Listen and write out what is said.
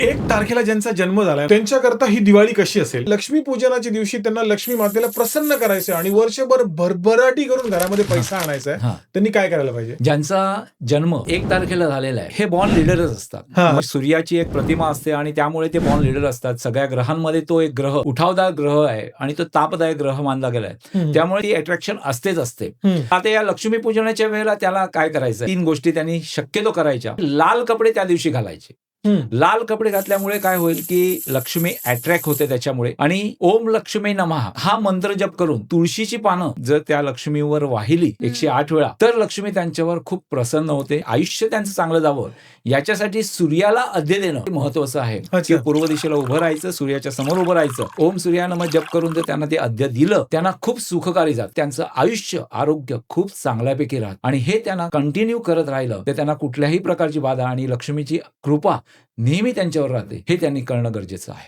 1 तारखेला ज्यांचा जन्म झालाय त्यांच्याकरता ही दिवाळी कशी असेल? लक्ष्मी पूजनाच्या दिवशी त्यांना लक्ष्मी मातेला प्रसन्न करायचं आणि वर्षभर भरभराटी करून घरामध्ये पैसा आणायचा आहे. त्यांनी काय करायला पाहिजे? ज्यांचा जन्म 1 तारखेला झालेला आहे हे बॉर्न लीडरच असतात. हा. मग सूर्याची एक प्रतिमा असते आणि त्यामुळे ते बॉर्न लीडर असतात. सगळ्या ग्रहांमध्ये तो एक ग्रह उठावदार ग्रह आहे आणि तो तापदायक ग्रह मानला गेलाय. त्यामुळे ती अट्रॅक्शन असतेच असते. आता या लक्ष्मी पूजनाच्या वेळेला त्याला काय करायचं? 3 गोष्टी त्यांनी शक्यतो करायच्या. लाल कपडे त्या दिवशी घालायचे. लाल कपडे घातल्यामुळे काय होईल की लक्ष्मी अट्रॅक्ट होते त्याच्यामुळे. आणि ओम लक्ष्मी नमः हा मंत्र जप करून तुळशीची पानं जर त्या लक्ष्मीवर वाहिली 108 वेळा तर लक्ष्मी त्यांच्यावर खूप प्रसन्न होते. आयुष्य त्यांचं चांगलं जावं याच्यासाठी सूर्याला आद्य देणं महत्वाचं आहे. की पूर्व दिशेला उभं राहायचं, सूर्याच्या समोर उभं राहायचं, ओम सूर्या नमः जप करून जर त्यांना ते आद्य दिलं त्यांना खूप सुखकारी जात. त्यांचं आयुष्य आरोग्य खूप चांगल्यापैकी राहत आणि हे त्यांना कंटिन्यू करत राहिलं तर त्यांना कुठल्याही प्रकारची बाधा आणि लक्ष्मीची कृपा नेहमी त्यांच्यावर राहते हे त्यांनी करणं गरजेचं आहे.